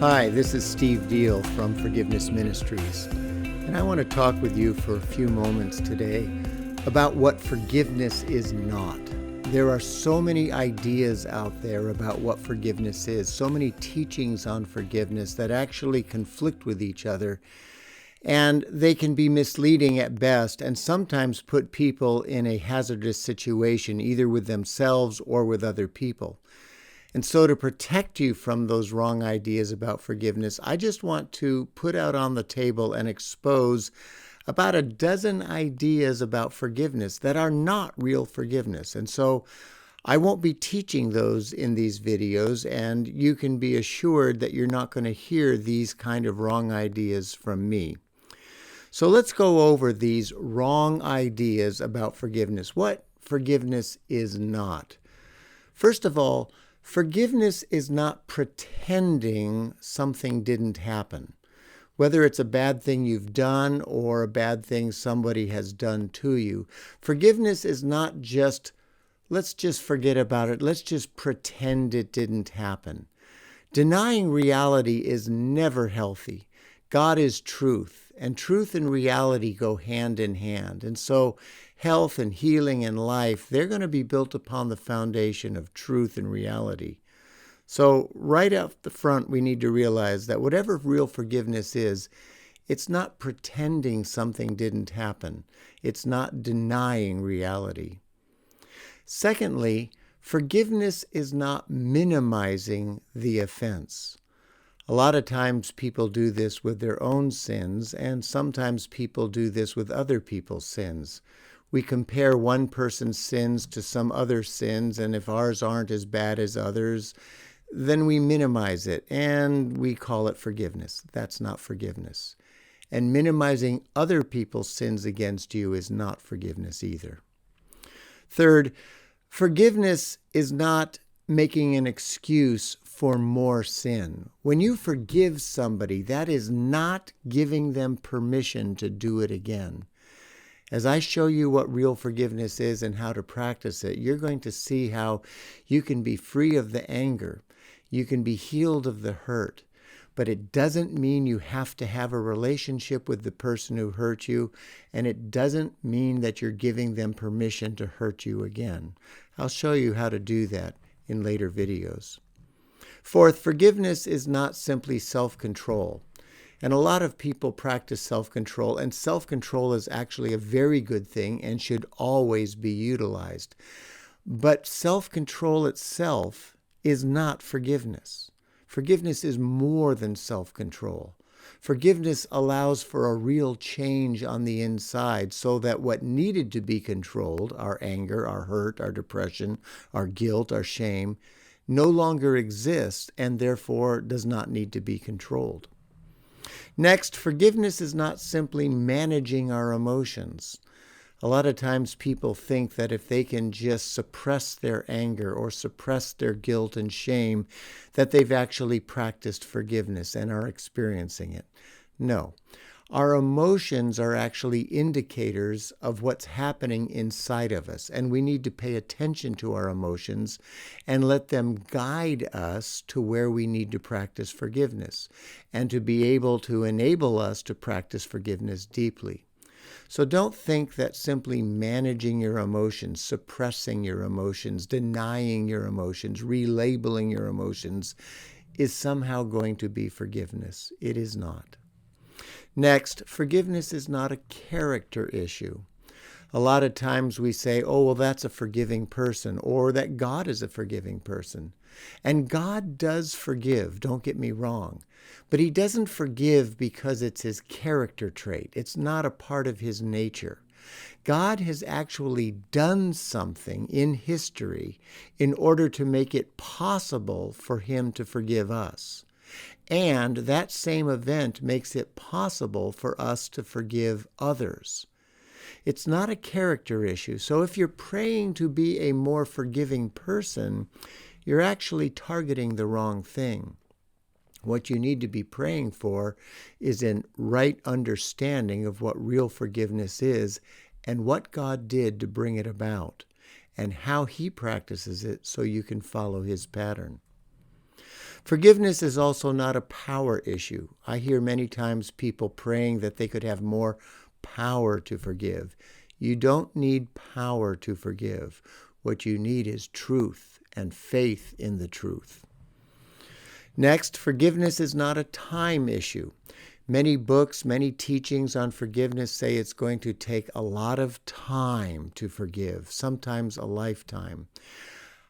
Hi, this is Steve Deal from Forgiveness Ministries, and I want to talk with you for a few moments today about what forgiveness is not. There are so many ideas out there about what forgiveness is, so many teachings on forgiveness that actually conflict with each other, and they can be misleading at best and sometimes put people in a hazardous situation, either with themselves or with other people. And so to protect you from those wrong ideas about forgiveness, I just want to put out on the table and expose about a dozen ideas about forgiveness that are not real forgiveness. And so I won't be teaching those in these videos, and you can be assured that you're not going to hear these kind of wrong ideas from me. So let's go over these wrong ideas about forgiveness. What forgiveness is not. First of all, forgiveness is not pretending something didn't happen, whether it's a bad thing you've done or a bad thing somebody has done to you. Forgiveness is not just, let's just forget about it, let's just pretend it didn't happen. Denying reality is never healthy. God is truth, and truth and reality go hand in hand. And so health and healing and life, they're going to be built upon the foundation of truth and reality. So right up the front, we need to realize that whatever real forgiveness is, it's not pretending something didn't happen. It's not denying reality. Secondly, forgiveness is not minimizing the offense. A lot of times people do this with their own sins, and sometimes people do this with other people's sins. We compare one person's sins to some other sins, and if ours aren't as bad as others, then we minimize it, and we call it forgiveness. That's not forgiveness. And minimizing other people's sins against you is not forgiveness either. Third, forgiveness is not making an excuse for more sin. When you forgive somebody, that is not giving them permission to do it again. As I show you what real forgiveness is and how to practice it, you're going to see how you can be free of the anger. You can be healed of the hurt. But it doesn't mean you have to have a relationship with the person who hurt you, and it doesn't mean that you're giving them permission to hurt you again. I'll show you how to do that in later videos. Fourth, forgiveness is not simply self-control. And a lot of people practice self-control, and self-control is actually a very good thing and should always be utilized. But self-control itself is not forgiveness. Forgiveness is more than self-control. Forgiveness allows for a real change on the inside so that what needed to be controlled, our anger, our hurt, our depression, our guilt, our shame, no longer exists and therefore does not need to be controlled. Next, forgiveness is not simply managing our emotions. A lot of times people think that if they can just suppress their anger or suppress their guilt and shame, that they've actually practiced forgiveness and are experiencing it. No. Our emotions are actually indicators of what's happening inside of us, and we need to pay attention to our emotions and let them guide us to where we need to practice forgiveness and to be able to enable us to practice forgiveness deeply. So don't think that simply managing your emotions, suppressing your emotions, denying your emotions, relabeling your emotions is somehow going to be forgiveness. It is not. Next, forgiveness is not a character issue. A lot of times we say, oh, well, that's a forgiving person, or that God is a forgiving person. And God does forgive, don't get me wrong. But he doesn't forgive because it's his character trait. It's not a part of his nature. God has actually done something in history in order to make it possible for him to forgive us. And that same event makes it possible for us to forgive others. It's not a character issue. So if you're praying to be a more forgiving person, you're actually targeting the wrong thing. What you need to be praying for is a right understanding of what real forgiveness is and what God did to bring it about and how he practices it so you can follow his pattern. Forgiveness is also not a power issue. I hear many times people praying that they could have more power to forgive. You don't need power to forgive. What you need is truth and faith in the truth. Next, forgiveness is not a time issue. Many books, many teachings on forgiveness say it's going to take a lot of time to forgive, sometimes a lifetime.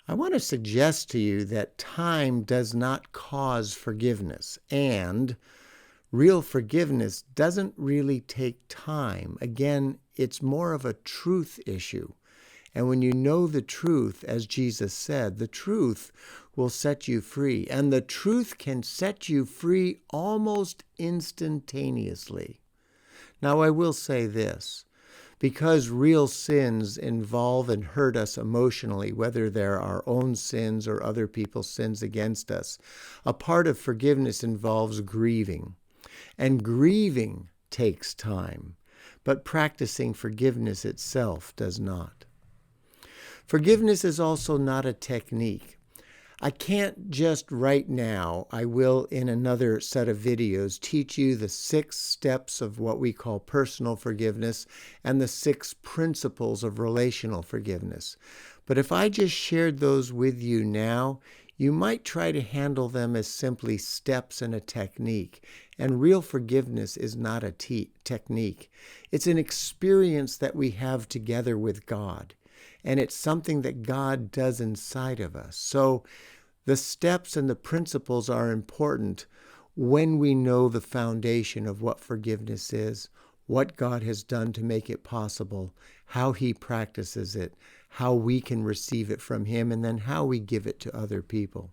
I want to suggest to you that time does not cause forgiveness, and real forgiveness doesn't really take time. Again, it's more of a truth issue. And when you know the truth, as Jesus said, the truth will set you free. And the truth can set you free almost instantaneously. Now, I will say this. Because real sins involve and hurt us emotionally, whether they're our own sins or other people's sins against us, a part of forgiveness involves grieving. And grieving takes time, but practicing forgiveness itself does not. Forgiveness is also not a technique. I can't just right now, I will in another set of videos, teach you the 6 steps of what we call personal forgiveness and the 6 principles of relational forgiveness. But if I just shared those with you now, you might try to handle them as simply steps in a technique. And real forgiveness is not a technique. It's an experience that we have together with God. And it's something that God does inside of us. So the steps and the principles are important when we know the foundation of what forgiveness is, what God has done to make it possible, how He practices it, how we can receive it from Him, and then how we give it to other people.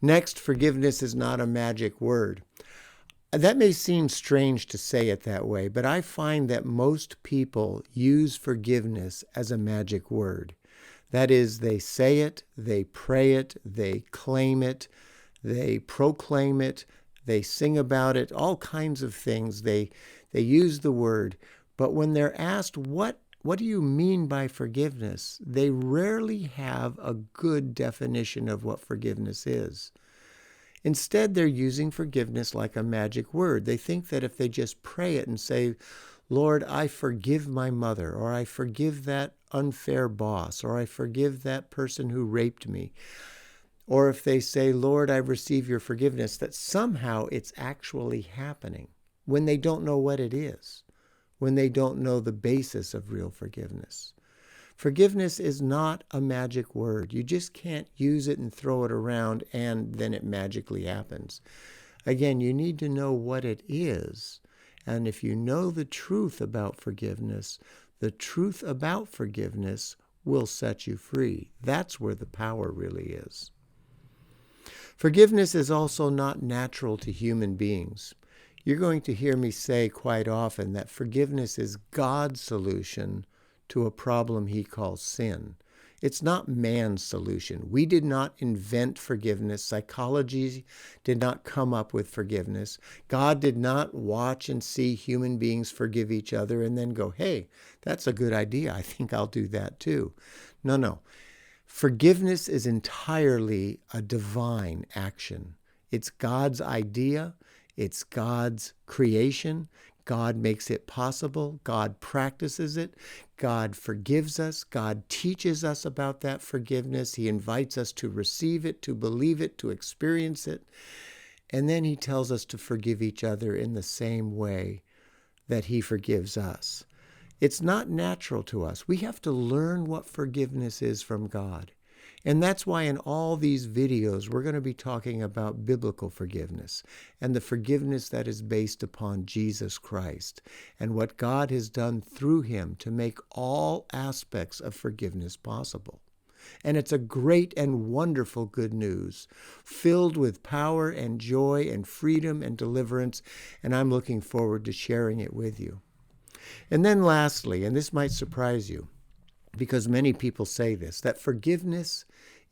Next, forgiveness is not a magic word. That may seem strange to say it that way, but I find that most people use forgiveness as a magic word. That is, they say it, they pray it, they claim it, they proclaim it, they sing about it, all kinds of things. They use the word, but when they're asked, what do you mean by forgiveness? They rarely have a good definition of what forgiveness is. Instead, they're using forgiveness like a magic word. They think that if they just pray it and say, Lord, I forgive my mother, or I forgive that unfair boss, or I forgive that person who raped me, or if they say, Lord, I receive your forgiveness, that somehow it's actually happening when they don't know what it is, when they don't know the basis of real forgiveness. Forgiveness is not a magic word. You just can't use it and throw it around and then it magically happens. Again, you need to know what it is. And if you know the truth about forgiveness, the truth about forgiveness will set you free. That's where the power really is. Forgiveness is also not natural to human beings. You're going to hear me say quite often that forgiveness is God's solution to a problem He calls sin. It's not man's solution. We did not invent forgiveness. Psychology did not come up with forgiveness. God did not watch and see human beings forgive each other and then go, hey, that's a good idea. I think I'll do that too. No. Forgiveness is entirely a divine action. It's God's idea. It's God's creation. God makes it possible. God practices it. God forgives us. God teaches us about that forgiveness. He invites us to receive it, to believe it, to experience it. And then He tells us to forgive each other in the same way that He forgives us. It's not natural to us. We have to learn what forgiveness is from God. And that's why in all these videos, we're going to be talking about biblical forgiveness and the forgiveness that is based upon Jesus Christ and what God has done through Him to make all aspects of forgiveness possible. And it's a great and wonderful good news, filled with power and joy and freedom and deliverance, and I'm looking forward to sharing it with you. And then lastly, and this might surprise you, because many people say this, that forgiveness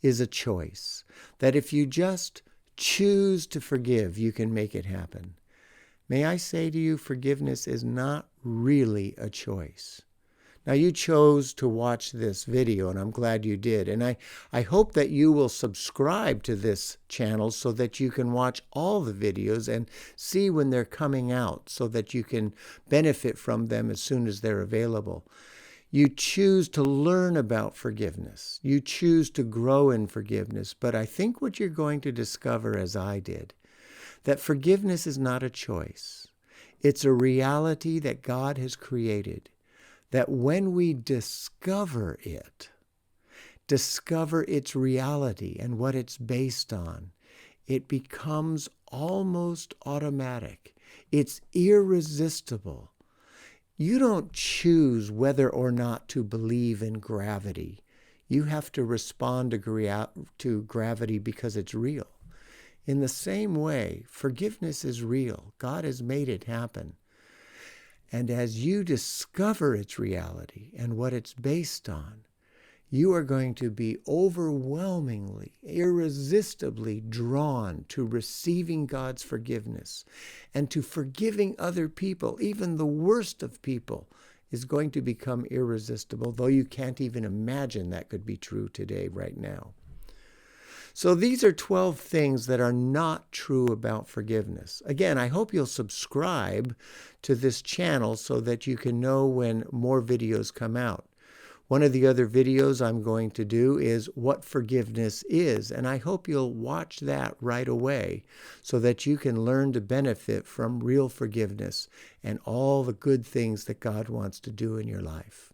is a choice, that if you just choose to forgive, you can make it happen. May I say to you, forgiveness is not really a choice. Now, you chose to watch this video, and I'm glad you did. And I hope that you will subscribe to this channel so that you can watch all the videos and see when they're coming out so that you can benefit from them as soon as they're available. You choose to learn about forgiveness. You choose to grow in forgiveness. But I think what you're going to discover, as I did, that forgiveness is not a choice. It's a reality that God has created, that when we discover its reality and what it's based on, it becomes almost automatic. It's irresistible. You don't choose whether or not to believe in gravity. You have to respond to gravity because it's real. In the same way, forgiveness is real. God has made it happen. And as you discover its reality and what it's based on, you are going to be overwhelmingly, irresistibly drawn to receiving God's forgiveness and to forgiving other people. Even the worst of people is going to become irresistible, though you can't even imagine that could be true today, right now. So these are 12 things that are not true about forgiveness. Again, I hope you'll subscribe to this channel so that you can know when more videos come out. One of the other videos I'm going to do is what forgiveness is, and I hope you'll watch that right away so that you can learn to benefit from real forgiveness and all the good things that God wants to do in your life.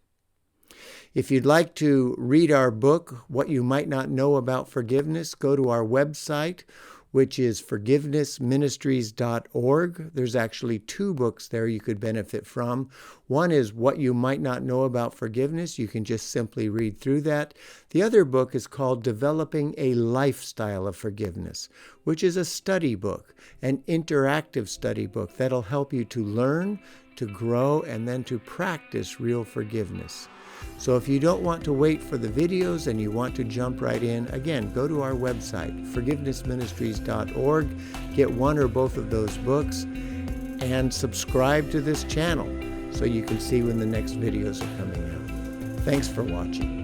If you'd like to read our book, What You Might Not Know About Forgiveness, go to our website, which is forgivenessministries.org. There's actually 2 books there you could benefit from. One is What You Might Not Know About Forgiveness. You can just simply read through that. The other book is called Developing a Lifestyle of Forgiveness, which is a study book, an interactive study book that'll help you to learn, to grow, and then to practice real forgiveness. So if you don't want to wait for the videos and you want to jump right in, again, go to our website, forgivenessministries.org, get one or both of those books, and subscribe to this channel so you can see when the next videos are coming out. Thanks for watching.